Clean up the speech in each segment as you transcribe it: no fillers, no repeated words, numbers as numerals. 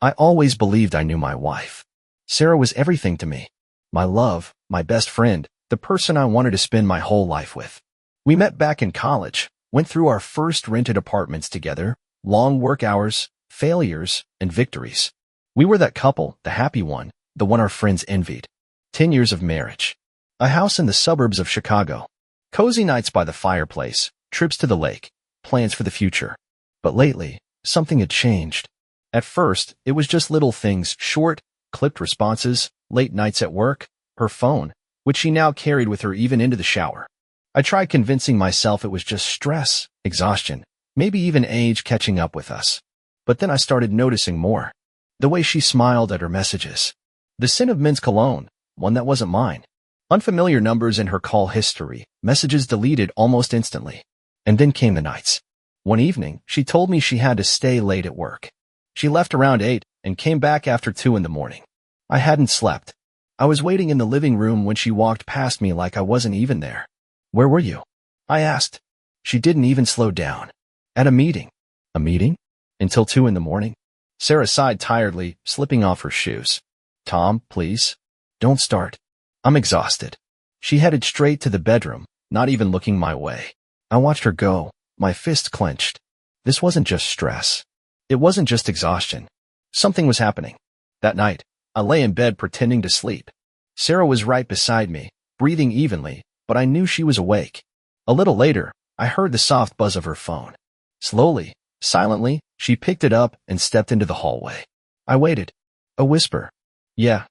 I always believed I knew my wife. Sarah was everything to me. My love, my best friend, the person I wanted to spend my whole life with. We met back in college, went through our first rented apartments together, long work hours, failures, and victories. We were that couple, the happy one, the one our friends envied. 10 years of marriage. A house in the suburbs of Chicago. Cozy nights by the fireplace, trips to the lake, plans for the future. But lately, something had changed. At first, it was just little things, short, clipped responses, late nights at work, her phone, which she now carried with her even into the shower. I tried convincing myself it was just stress, exhaustion, maybe even age catching up with us. But then I started noticing more. The way she smiled at her messages. The scent of men's cologne, one that wasn't mine. Unfamiliar numbers in her call history, messages deleted almost instantly. And then came the nights. One evening, she told me she had to stay late at work. She left around 8 and came back after 2 in the morning. I hadn't slept. I was waiting in the living room when she walked past me like I wasn't even there. Where were you? I asked. She didn't even slow down. At a meeting. A meeting? Until 2 in the morning? Sarah sighed tiredly, slipping off her shoes. Tom, please. Don't start. I'm exhausted. She headed straight to the bedroom, not even looking my way. I watched her go, my fist clenched. This wasn't just stress. It wasn't just exhaustion. Something was happening. That night, I lay in bed pretending to sleep. Sarah was right beside me, breathing evenly, but I knew she was awake. A little later, I heard the soft buzz of her phone. Slowly, silently, she picked it up and stepped into the hallway. I waited. A whisper. Yeah.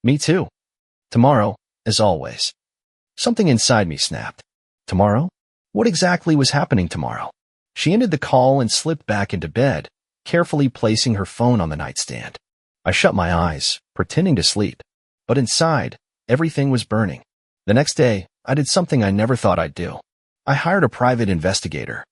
Me too. Tomorrow, as always. Something inside me snapped. Tomorrow? What exactly was happening tomorrow? She ended the call and slipped back into bed, carefully placing her phone on the nightstand. I shut my eyes, pretending to sleep. But inside, everything was burning. The next day, I did something I never thought I'd do. I hired a private investigator.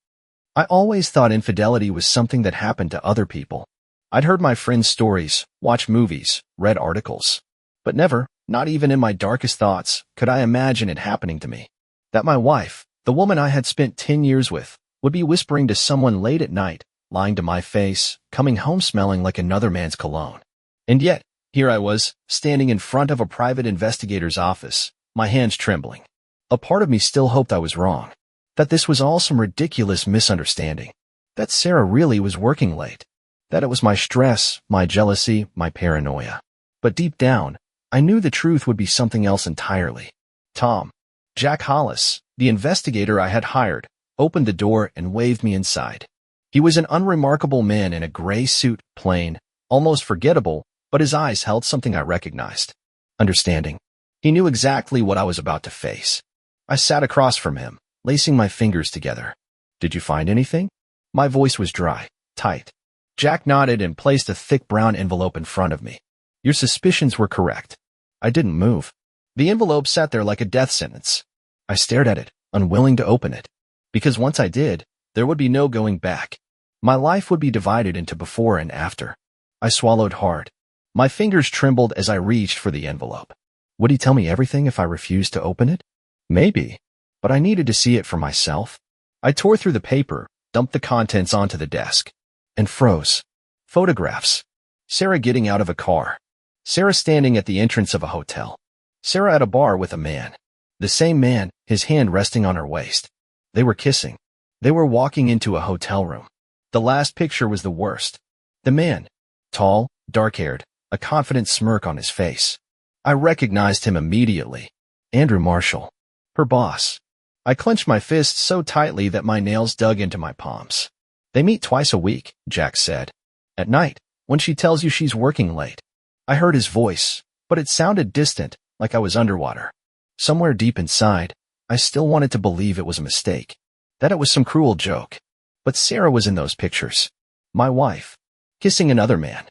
I always thought infidelity was something that happened to other people. I'd heard my friends' stories, watched movies, read articles. But never, not even in my darkest thoughts, could I imagine it happening to me. That my wife, the woman I had spent 10 years with, would be whispering to someone late at night, lying to my face, coming home smelling like another man's cologne. And yet, here I was, standing in front of a private investigator's office, my hands trembling. A part of me still hoped I was wrong. That this was all some ridiculous misunderstanding. That Sarah really was working late. That it was my stress, my jealousy, my paranoia. But deep down, I knew the truth would be something else entirely. Tom, Jack Hollis, the investigator I had hired, opened the door and waved me inside. He was an unremarkable man in a gray suit, plain, almost forgettable, but his eyes held something I recognized. Understanding. He knew exactly what I was about to face. I sat across from him, lacing my fingers together. Did you find anything? My voice was dry, tight. Jack nodded and placed a thick brown envelope in front of me. Your suspicions were correct. I didn't move. The envelope sat there like a death sentence. I stared at it, unwilling to open it. Because once I did, there would be no going back. My life would be divided into before and after. I swallowed hard. My fingers trembled as I reached for the envelope. Would he tell me everything if I refused to open it? Maybe. But I needed to see it for myself. I tore through the paper, dumped the contents onto the desk, and froze. Photographs. Sarah getting out of a car. Sarah standing at the entrance of a hotel. Sarah at a bar with a man. The same man, his hand resting on her waist. They were kissing. They were walking into a hotel room. The last picture was the worst. The man. Tall, dark-haired, a confident smirk on his face. I recognized him immediately. Andrew Marshall. Her boss. I clenched my fists so tightly that my nails dug into my palms. They meet twice a week, Jack said. At night, when she tells you she's working late. I heard his voice, but it sounded distant, like I was underwater. Somewhere deep inside, I still wanted to believe it was a mistake, that it was some cruel joke. But Sarah was in those pictures. My wife. Kissing another man.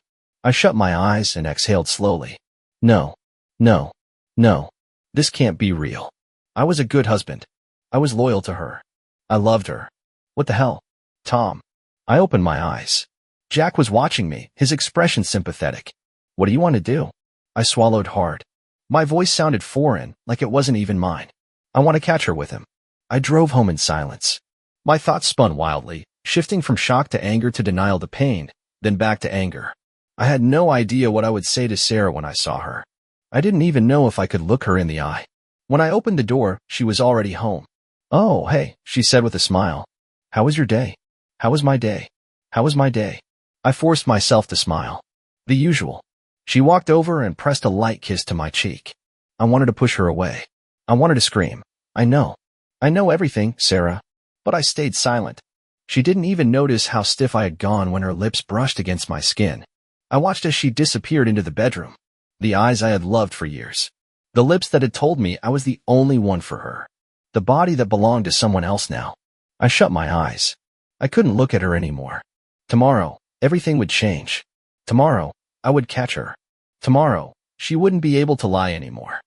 I shut my eyes and exhaled slowly. No. No. No. This can't be real. I was a good husband. I was loyal to her. I loved her. What the hell? Tom. I opened my eyes. Jack was watching me, his expression sympathetic. What do you want to do? I swallowed hard. My voice sounded foreign, like it wasn't even mine. I want to catch her with him. I drove home in silence. My thoughts spun wildly, shifting from shock to anger to denial to pain, then back to anger. I had no idea what I would say to Sarah when I saw her. I didn't even know if I could look her in the eye. When I opened the door, she was already home. "Oh, hey," she said with a smile. "How was your day?" "How was my day? How was my day?" I forced myself to smile. The usual. She walked over and pressed a light kiss to my cheek. I wanted to push her away. I wanted to scream. I know everything, Sarah." But I stayed silent. She didn't even notice how stiff I had gone when her lips brushed against my skin. I watched as she disappeared into the bedroom. The eyes I had loved for years. The lips that had told me I was the only one for her. The body that belonged to someone else now. I shut my eyes. I couldn't look at her anymore. Tomorrow, everything would change. Tomorrow, I would catch her. Tomorrow, she wouldn't be able to lie anymore.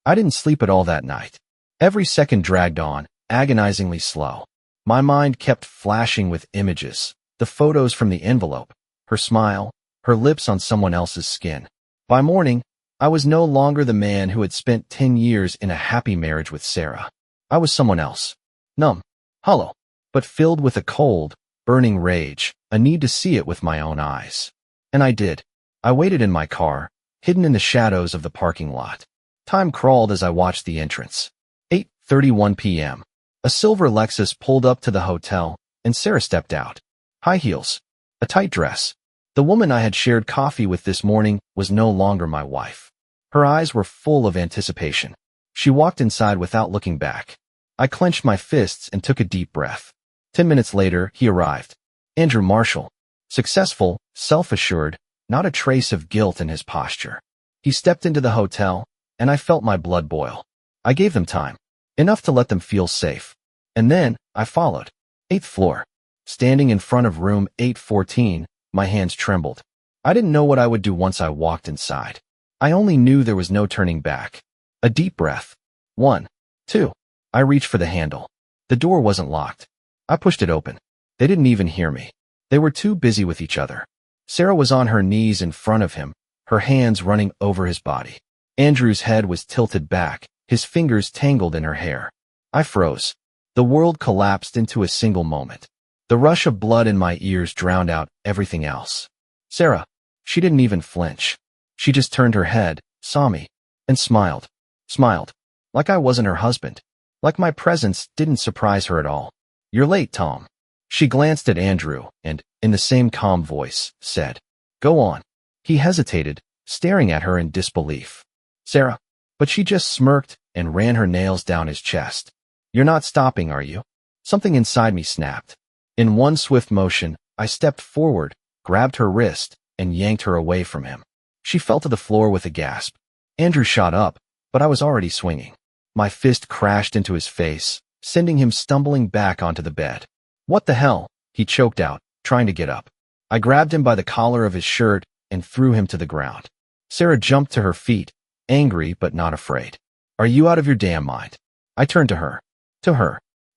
I didn't sleep at all that night. Every second dragged on, agonizingly slow. My mind kept flashing with images, the photos from the envelope, her smile, her lips on someone else's skin. By morning, I was no longer the man who had spent 10 years in a happy marriage with Sarah. I was someone else. Numb, hollow, but filled with a cold, burning rage, a need to see it with my own eyes. And I did. I waited in my car, hidden in the shadows of the parking lot. Time crawled as I watched the entrance. 8:31 p.m. A silver Lexus pulled up to the hotel, and Sarah stepped out. High heels. A tight dress. The woman I had shared coffee with this morning was no longer my wife. Her eyes were full of anticipation. She walked inside without looking back. I clenched my fists and took a deep breath. 10 minutes later, he arrived. Andrew Marshall. Successful, self-assured, not a trace of guilt in his posture. He stepped into the hotel, and I felt my blood boil. I gave them time. Enough to let them feel safe. And then, I followed. 8th floor. Standing in front of room 814, my hands trembled. I didn't know what I would do once I walked inside. I only knew there was no turning back. A deep breath. 1, 2. I reached for the handle. The door wasn't locked. I pushed it open. They didn't even hear me. They were too busy with each other. Sarah was on her knees in front of him, her hands running over his body. Andrew's head was tilted back, his fingers tangled in her hair. I froze. The world collapsed into a single moment. The rush of blood in my ears drowned out everything else. Sarah. She didn't even flinch. She just turned her head, saw me, and smiled. Smiled. Like I wasn't her husband. Like my presence didn't surprise her at all. "You're late, Tom." She glanced at Andrew and, in the same calm voice, said, "Go on." He hesitated, staring at her in disbelief. "Sarah." But she just smirked and ran her nails down his chest. "You're not stopping, are you?" Something inside me snapped. In one swift motion, I stepped forward, grabbed her wrist, and yanked her away from him. She fell to the floor with a gasp. Andrew shot up, but I was already swinging. My fist crashed into his face, sending him stumbling back onto the bed. "What the hell?" he choked out, trying to get up. I grabbed him by the collar of his shirt and threw him to the ground. Sarah jumped to her feet, angry but not afraid. "Are you out of your damn mind?" I turned to her.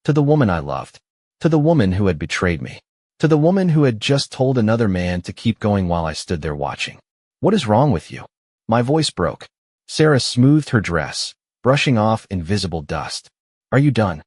To the woman I loved. To the woman who had betrayed me. To the woman who had just told another man to keep going while I stood there watching. "What is wrong with you?" My voice broke. Sarah smoothed her dress, brushing off invisible dust. "Are you done?"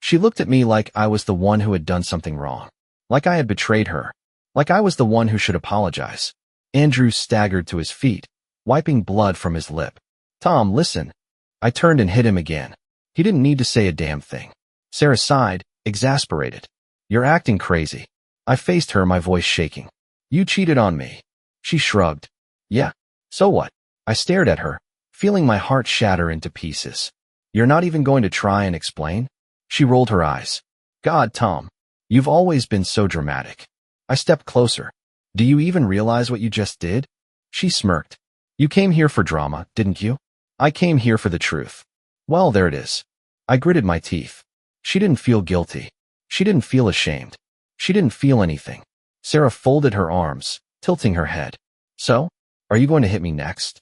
She looked at me like I was the one who had done something wrong. Like I had betrayed her. Like I was the one who should apologize. Andrew staggered to his feet, wiping blood from his lip. "Tom, listen." I turned and hit him again. He didn't need to say a damn thing. Sarah sighed, exasperated. "You're acting crazy." I faced her, my voice shaking. "You cheated on me." She shrugged. "Yeah. So what?" I stared at her, feeling my heart shatter into pieces. "You're not even going to try and explain?" She rolled her eyes. "God, Tom. You've always been so dramatic." I stepped closer. "Do you even realize what you just did?" She smirked. "You came here for drama, didn't you?" "I came here for the truth." "Well, there it is." I gritted my teeth. She didn't feel guilty. She didn't feel ashamed. She didn't feel anything. Sarah folded her arms, tilting her head. "So? Are you going to hit me next?"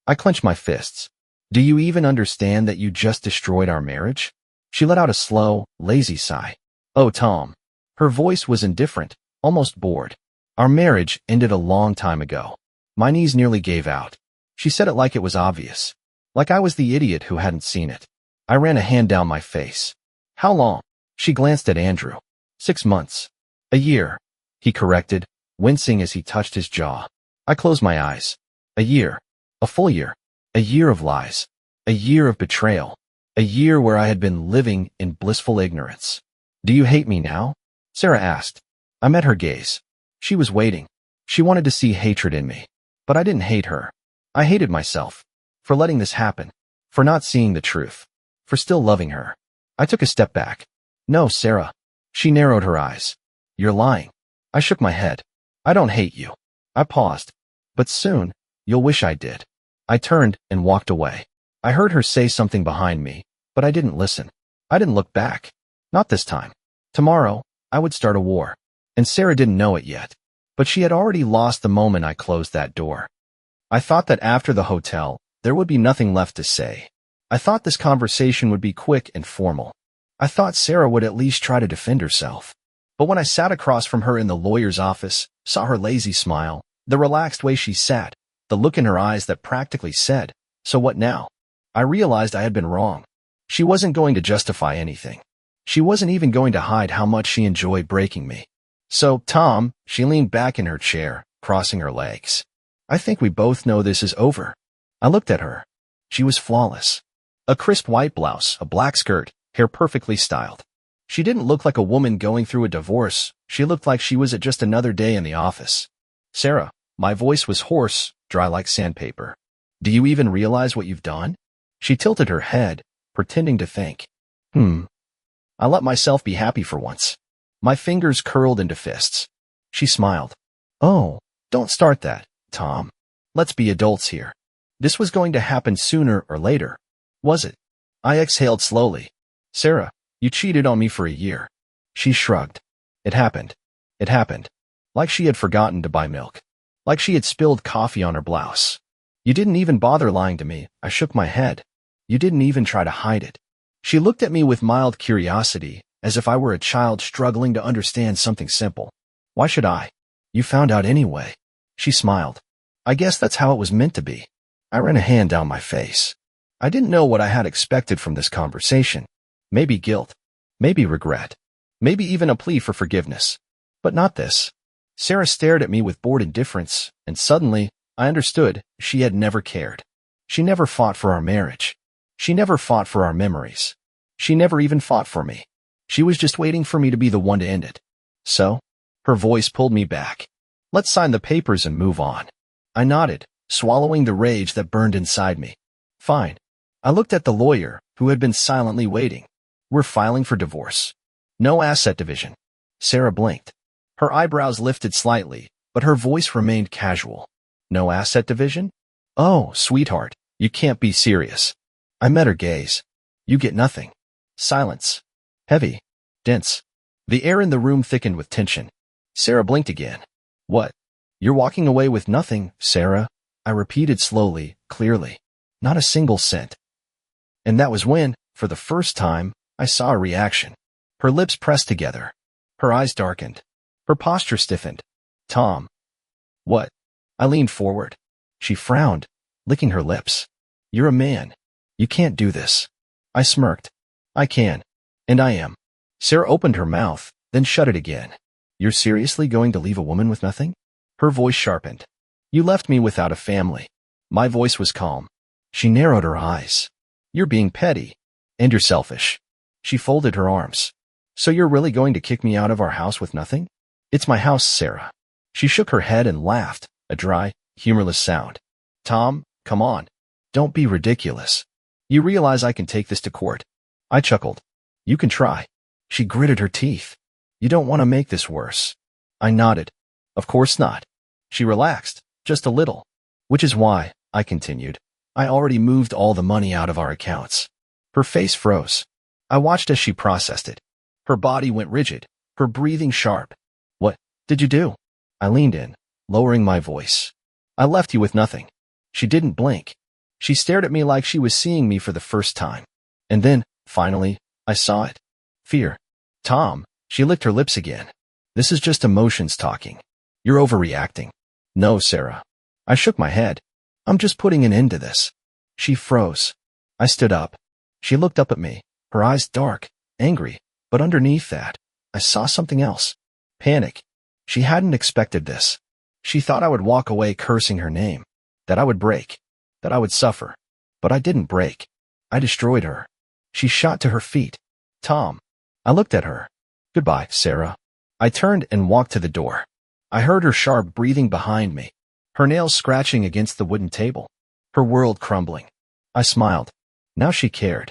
I clenched my fists. "Do you even understand that you just destroyed our marriage?" She let out a slow, lazy sigh. "Oh, Tom." Her voice was indifferent, almost bored. "Our marriage ended a long time ago." My knees nearly gave out. She said it like it was obvious. Like I was the idiot who hadn't seen it. I ran a hand down my face. "How long?" She glanced at Andrew. 6 months. "A year," he corrected, wincing as he touched his jaw. I closed my eyes. A year. A full year. A year of lies. A year of betrayal. A year where I had been living in blissful ignorance. Do you hate me now? Sarah asked. I met her gaze. She was waiting. She wanted to see hatred in me. But I didn't hate her. I hated myself. For letting this happen. For not seeing the truth. For still loving her. I took a step back. No, Sarah. She narrowed her eyes. You're lying. I shook my head. I don't hate you. I paused. But soon, you'll wish I did. I turned and walked away. I heard her say something behind me, but I didn't listen. I didn't look back. Not this time. Tomorrow, I would start a war. And Sarah didn't know it yet. But she had already lost the moment I closed that door. I thought that after the hotel, there would be nothing left to say. I thought this conversation would be quick and formal. I thought Sarah would at least try to defend herself. But when I sat across from her in the lawyer's office, saw her lazy smile, the relaxed way she sat, the look in her eyes that practically said, "So what now?" I realized I had been wrong. She wasn't going to justify anything. She wasn't even going to hide how much she enjoyed breaking me. So, Tom, she leaned back in her chair, crossing her legs. I think we both know this is over. I looked at her. She was flawless. A crisp white blouse, a black skirt, hair perfectly styled. She didn't look like a woman going through a divorce. She looked like she was at just another day in the office. Sarah, my voice was hoarse, dry like sandpaper. Do you even realize what you've done? She tilted her head, pretending to think. I let myself be happy for once. My fingers curled into fists. She smiled. Oh, don't start that, Tom. Let's be adults here. This was going to happen sooner or later. Was it? I exhaled slowly. Sarah, you cheated on me for a year. She shrugged. It happened. It happened. Like she had forgotten to buy milk. Like she had spilled coffee on her blouse. You didn't even bother lying to me. I shook my head. You didn't even try to hide it. She looked at me with mild curiosity, as if I were a child struggling to understand something simple. Why should I? You found out anyway. She smiled. I guess that's how it was meant to be. I ran a hand down my face. I didn't know what I had expected from this conversation. Maybe guilt. Maybe regret. Maybe even a plea for forgiveness. But not this. Sarah stared at me with bored indifference, and suddenly, I understood she had never cared. She never fought for our marriage. She never fought for our memories. She never even fought for me. She was just waiting for me to be the one to end it. So, her voice pulled me back. Let's sign the papers and move on. I nodded, swallowing the rage that burned inside me. Fine. I looked at the lawyer, who had been silently waiting. We're filing for divorce. No asset division. Sarah blinked. Her eyebrows lifted slightly, but her voice remained casual. No asset division? Oh, sweetheart, you can't be serious. I met her gaze. You get nothing. Silence. Heavy. Dense. The air in the room thickened with tension. Sarah blinked again. What? You're walking away with nothing, Sarah? I repeated slowly, clearly. Not a single cent. And that was when, for the first time, I saw a reaction. Her lips pressed together. Her eyes darkened. Her posture stiffened. Tom. What? I leaned forward. She frowned, licking her lips. You're a man. You can't do this. I smirked. I can. And I am. Sarah opened her mouth, then shut it again. You're seriously going to leave a woman with nothing? Her voice sharpened. You left me without a family. My voice was calm. She narrowed her eyes. You're being petty. And you're selfish. She folded her arms. So you're really going to kick me out of our house with nothing? It's my house, Sarah. She shook her head and laughed, a dry, humorless sound. Tom, come on. Don't be ridiculous. You realize I can take this to court. I chuckled. You can try. She gritted her teeth. You don't want to make this worse. I nodded. Of course not. She relaxed, just a little. Which is why, I continued, I already moved all the money out of our accounts. Her face froze. I watched as she processed it. Her body went rigid, her breathing sharp. What did you do? I leaned in, lowering my voice. I left you with nothing. She didn't blink. She stared at me like she was seeing me for the first time. And then, finally, I saw it. Fear. Tom, she licked her lips again. This is just emotions talking. You're overreacting. No, Sarah. I shook my head. I'm just putting an end to this. She froze. I stood up. She looked up at me, her eyes dark, angry, but underneath that, I saw something else. Panic. She hadn't expected this. She thought I would walk away cursing her name, that I would break, that I would suffer. But I didn't break. I destroyed her. She shot to her feet. Tom. I looked at her. Goodbye, Sarah. I turned and walked to the door. I heard her sharp breathing behind me, her nails scratching against the wooden table, her world crumbling. I smiled. Now she cared.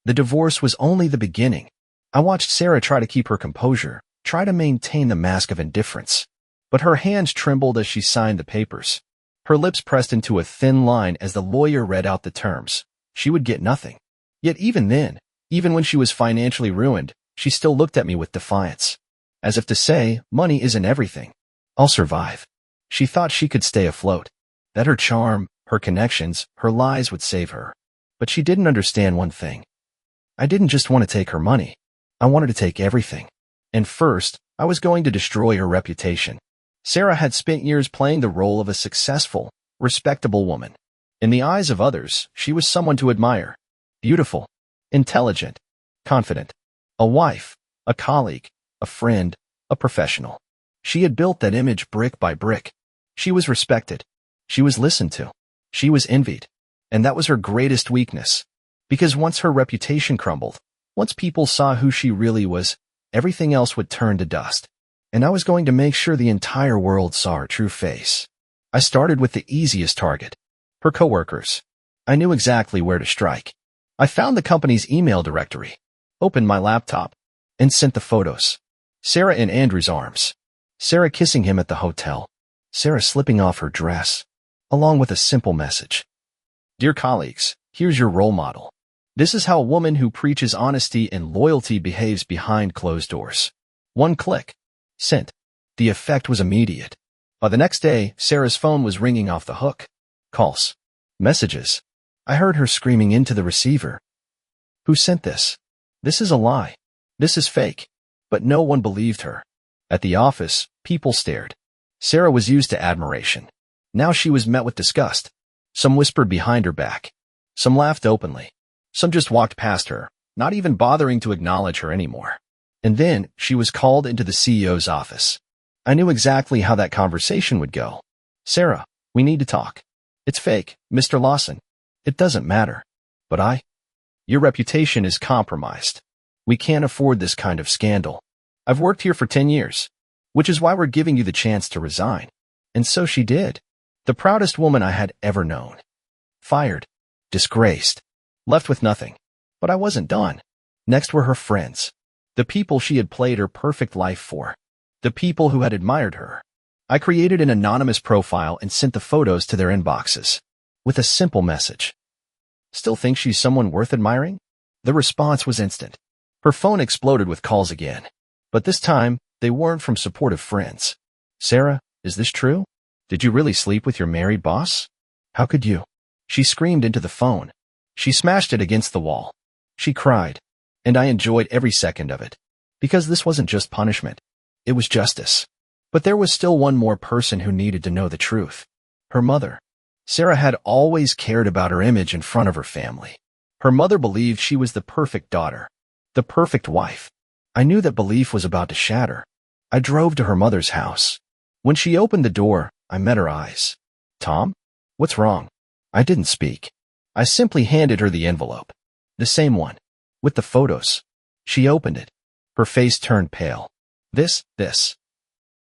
The divorce was only the beginning. I watched Sarah try to keep her composure, try to maintain the mask of indifference. But her hands trembled as she signed the papers. Her lips pressed into a thin line as the lawyer read out the terms. She would get nothing. Yet even then, even when she was financially ruined, she still looked at me with defiance. As if to say, money isn't everything. I'll survive. She thought she could stay afloat, that her charm, her connections, her lies would save her. But she didn't understand one thing. I didn't just want to take her money. I wanted to take everything. And first, I was going to destroy her reputation. Sarah had spent years playing the role of a successful, respectable woman. In the eyes of others, she was someone to admire. Beautiful, intelligent, confident. A wife, a colleague, a friend, a professional. She had built that image brick by brick. She was respected. She was listened to. She was envied. And that was her greatest weakness. Because once her reputation crumbled, once people saw who she really was, everything else would turn to dust. And I was going to make sure the entire world saw her true face. I started with the easiest target. Her coworkers. I knew exactly where to strike. I found the company's email directory, opened my laptop, and sent the photos. Sarah in Andrew's arms. Sarah kissing him at the hotel. Sarah slipping off her dress, along with a simple message. Dear colleagues, here's your role model. This is how a woman who preaches honesty and loyalty behaves behind closed doors. One click. Sent. The effect was immediate. By the next day, Sarah's phone was ringing off the hook. Calls. Messages. I heard her screaming into the receiver. Who sent this? This is a lie. This is fake. But no one believed her. At the office, people stared. Sarah was used to admiration. Now she was met with disgust. Some whispered behind her back. Some laughed openly. Some just walked past her, not even bothering to acknowledge her anymore. And then she was called into the CEO's office. I knew exactly how that conversation would go. Sarah, we need to talk. It's fake, Mr. Lawson. It doesn't matter. But your reputation is compromised. We can't afford this kind of scandal. I've worked here for 10 years, which is why we're giving you the chance to resign. And so she did. The proudest woman I had ever known. Fired. Disgraced. Left with nothing. But I wasn't done. Next were her friends. The people she had played her perfect life for. The people who had admired her. I created an anonymous profile and sent the photos to their inboxes. With a simple message. Still think she's someone worth admiring? The response was instant. Her phone exploded with calls again. But this time, they weren't from supportive friends. Sarah, is this true? Did you really sleep with your married boss? How could you? She screamed into the phone. She smashed it against the wall. She cried. And I enjoyed every second of it. Because this wasn't just punishment. It was justice. But there was still one more person who needed to know the truth. Her mother. Sarah had always cared about her image in front of her family. Her mother believed she was the perfect daughter. The perfect wife. I knew that belief was about to shatter. I drove to her mother's house. When she opened the door, I met her eyes. Tom? What's wrong? I didn't speak. I simply handed her the envelope. The same one. With the photos. She opened it. Her face turned pale. This.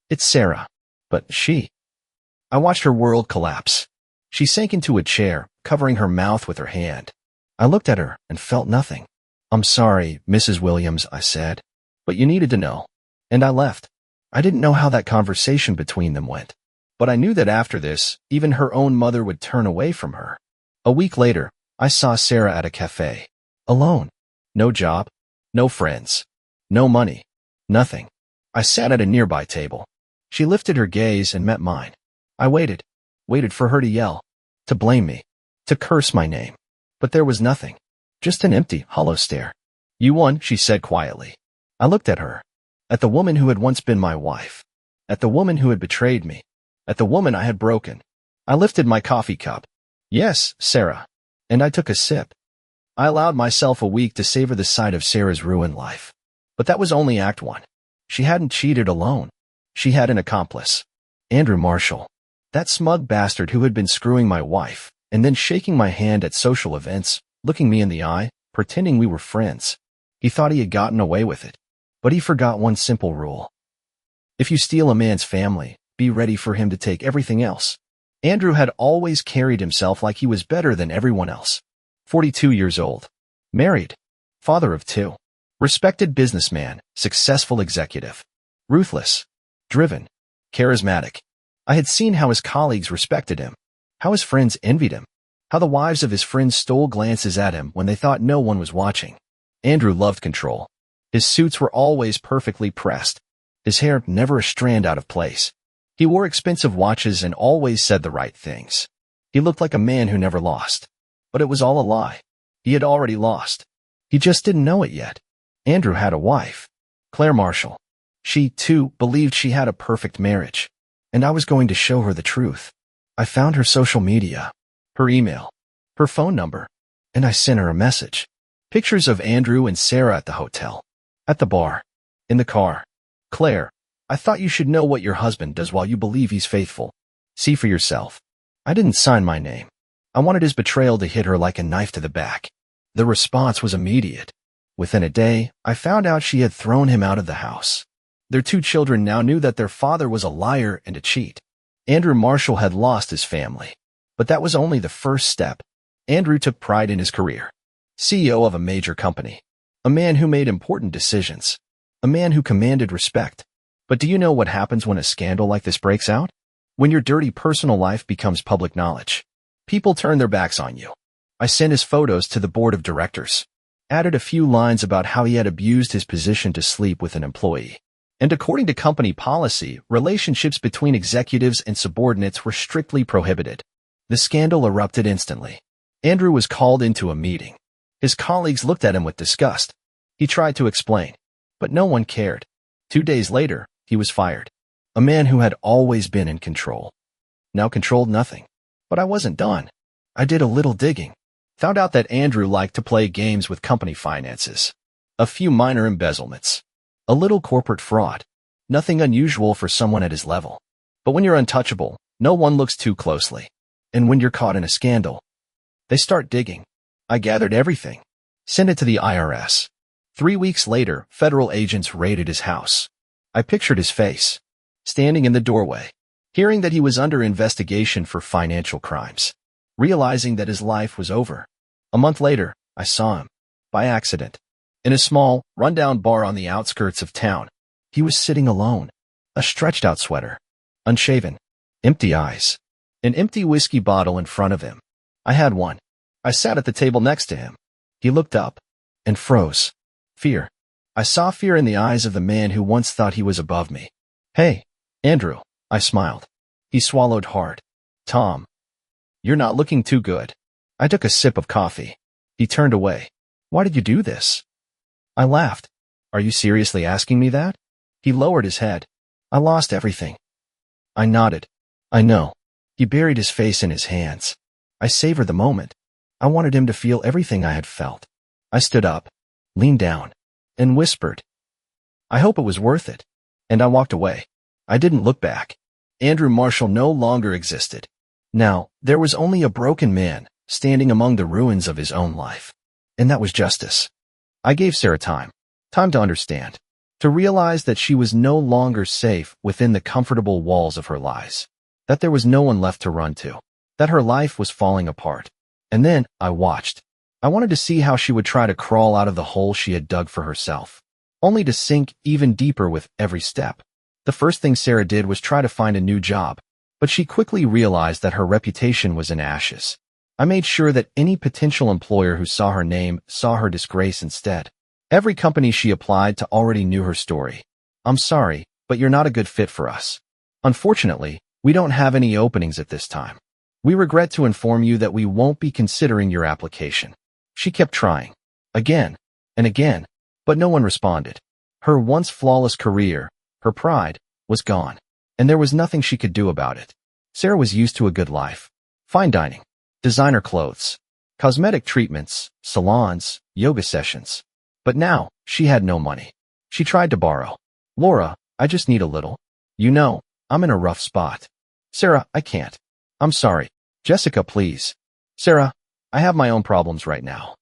It's Sarah. But she. I watched her world collapse. She sank into a chair, covering her mouth with her hand. I looked at her and felt nothing. I'm sorry, Mrs. Williams, I said. But you needed to know. And I left. I didn't know how that conversation between them went. But I knew that after this, even her own mother would turn away from her. A week later, I saw Sarah at a cafe. Alone. No job. No friends. No money. Nothing. I sat at a nearby table. She lifted her gaze and met mine. I waited for her to yell, to blame me, to curse my name. But there was nothing. Just an empty, hollow stare. You won, she said quietly. I looked at her. At the woman who had once been my wife. At the woman who had betrayed me. At the woman I had broken. I lifted my coffee cup. Yes, Sarah. And I took a sip. I allowed myself a week to savor the sight of Sarah's ruined life. But that was only Act 1. She hadn't cheated alone. She had an accomplice. Andrew Marshall. That smug bastard who had been screwing my wife, and then shaking my hand at social events, looking me in the eye, pretending we were friends. He thought he had gotten away with it. But he forgot one simple rule. If you steal a man's family, be ready for him to take everything else. Andrew had always carried himself like he was better than everyone else. 42 years old. Married. Father of 2. Respected businessman, successful executive. Ruthless. Driven. Charismatic. I had seen how his colleagues respected him, how his friends envied him, how the wives of his friends stole glances at him when they thought no one was watching. Andrew loved control. His suits were always perfectly pressed. His hair never a strand out of place. He wore expensive watches and always said the right things. He looked like a man who never lost. But it was all a lie. He had already lost. He just didn't know it yet. Andrew had a wife, Claire Marshall. She, too, believed she had a perfect marriage. And I was going to show her the truth. I found her social media, her email, her phone number, and I sent her a message. Pictures of Andrew and Sarah at the hotel, at the bar, in the car. Claire, I thought you should know what your husband does while you believe he's faithful. See for yourself. I didn't sign my name. I wanted his betrayal to hit her like a knife to the back. The response was immediate. Within a day, I found out she had thrown him out of the house. Their 2 children now knew that their father was a liar and a cheat. Andrew Marshall had lost his family. But that was only the first step. Andrew took pride in his career. CEO of a major company. A man who made important decisions. A man who commanded respect. But do you know what happens when a scandal like this breaks out? When your dirty personal life becomes public knowledge. People turn their backs on you. I sent his photos to the board of directors. Added a few lines about how he had abused his position to sleep with an employee. And according to company policy, relationships between executives and subordinates were strictly prohibited. The scandal erupted instantly. Andrew was called into a meeting. His colleagues looked at him with disgust. He tried to explain, but no one cared. 2 days later, he was fired. A man who had always been in control. Now controlled nothing. But I wasn't done. I did a little digging. Found out that Andrew liked to play games with company finances. A few minor embezzlements. A little corporate fraud. Nothing unusual for someone at his level. But when you're untouchable, no one looks too closely. And when you're caught in a scandal, they start digging. I gathered everything. Sent it to the IRS. 3 weeks later, federal agents raided his house. I pictured his face, standing in the doorway, hearing that he was under investigation for financial crimes, realizing that his life was over. A month later, I saw him, by accident, in a small, rundown bar on the outskirts of town. He was sitting alone, a stretched-out sweater, unshaven, empty eyes, an empty whiskey bottle in front of him. I had one. I sat at the table next to him. He looked up and froze. Fear. I saw fear in the eyes of the man who once thought he was above me. Hey, Andrew, I smiled. He swallowed hard. Tom, you're not looking too good. I took a sip of coffee. He turned away. Why did you do this? I laughed. Are you seriously asking me that? He lowered his head. I lost everything. I nodded. I know. He buried his face in his hands. I savored the moment. I wanted him to feel everything I had felt. I stood up, leaned down, and whispered, I hope it was worth it. And I walked away. I didn't look back. Andrew Marshall no longer existed. Now, there was only a broken man, standing among the ruins of his own life. And that was justice. I gave Sarah time to understand, to realize that she was no longer safe within the comfortable walls of her lies, that there was no one left to run to, that her life was falling apart. And then I watched. I wanted to see how she would try to crawl out of the hole she had dug for herself, only to sink even deeper with every step. The first thing Sarah did was try to find a new job, but she quickly realized that her reputation was in ashes. I made sure that any potential employer who saw her name saw her disgrace instead. Every company she applied to already knew her story. I'm sorry, but you're not a good fit for us. Unfortunately, we don't have any openings at this time. We regret to inform you that we won't be considering your application. She kept trying, again and again, but no one responded. Her once flawless career, her pride, was gone, and there was nothing she could do about it. Sarah was used to a good life. Fine dining, designer clothes, cosmetic treatments, salons, yoga sessions. But now, she had no money. She tried to borrow. Laura, I just need a little. You know, I'm in a rough spot. Sarah, I can't. I'm sorry. Jessica, please. Sarah, I have my own problems right now.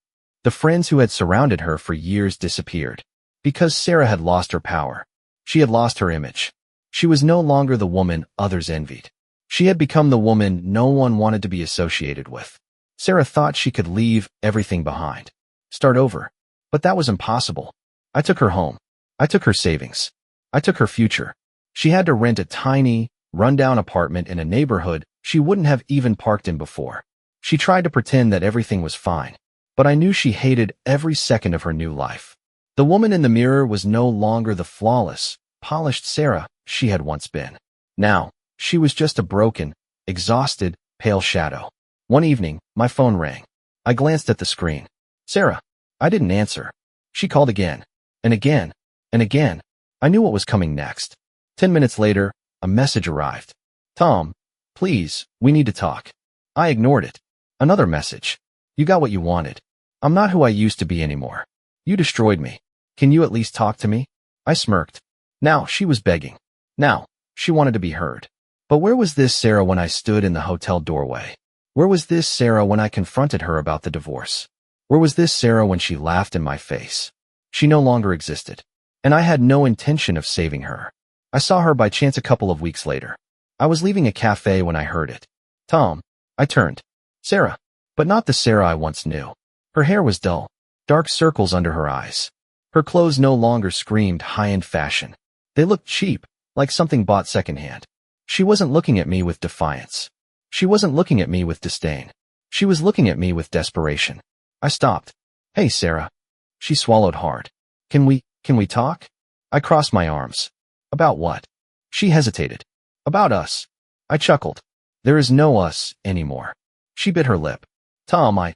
The friends who had surrounded her for years disappeared. Because Sarah had lost her power. She had lost her image. She was no longer the woman others envied. She had become the woman no one wanted to be associated with. Sarah thought she could leave everything behind. Start over. But that was impossible. I took her home. I took her savings. I took her future. She had to rent a tiny, rundown apartment in a neighborhood she wouldn't have even parked in before. She tried to pretend that everything was fine, but I knew she hated every second of her new life. The woman in the mirror was no longer the flawless, polished Sarah she had once been. Now, she was just a broken, exhausted, pale shadow. One evening, my phone rang. I glanced at the screen. Sarah. I didn't answer. She called again, and again, and again. I knew what was coming next. 10 minutes later, a message arrived. Tom, please, we need to talk. I ignored it. Another message. You got what you wanted. I'm not who I used to be anymore. You destroyed me. Can you at least talk to me? I smirked. Now she was begging. Now she wanted to be heard. But where was this Sarah when I stood in the hotel doorway? Where was this Sarah when I confronted her about the divorce? Where was this Sarah when she laughed in my face? She no longer existed. And I had no intention of saving her. I saw her by chance a couple of weeks later. I was leaving a cafe when I heard it. Tom. I turned. Sarah. But not the Sarah I once knew. Her hair was dull. Dark circles under her eyes. Her clothes no longer screamed high-end fashion. They looked cheap, like something bought secondhand. She wasn't looking at me with defiance. She wasn't looking at me with disdain. She was looking at me with desperation. I stopped. Hey, Sarah. She swallowed hard. Can we talk? I crossed my arms. About what? She hesitated. About us. I chuckled. There is no us anymore. She bit her lip. Tom, I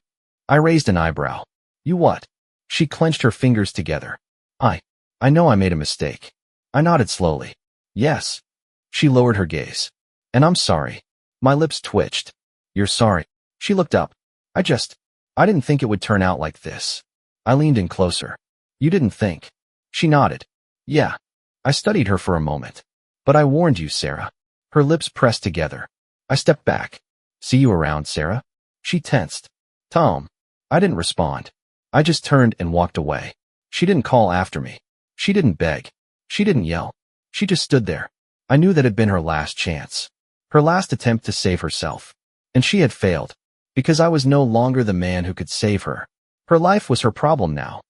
raised an eyebrow. You what? She clenched her fingers together. I know I made a mistake. I nodded slowly. Yes. She lowered her gaze. And I'm sorry. My lips twitched. You're sorry. She looked up. I didn't think it would turn out like this. I leaned in closer. You didn't think? She nodded. Yeah. I studied her for a moment. But I warned you, Sarah. Her lips pressed together. I stepped back. See you around, Sarah? She tensed. Tom. I didn't respond. I just turned and walked away. She didn't call after me. She didn't beg. She didn't yell. She just stood there. I knew that had been her last chance. Her last attempt to save herself. And she had failed. Because I was no longer the man who could save her. Her life was her problem now.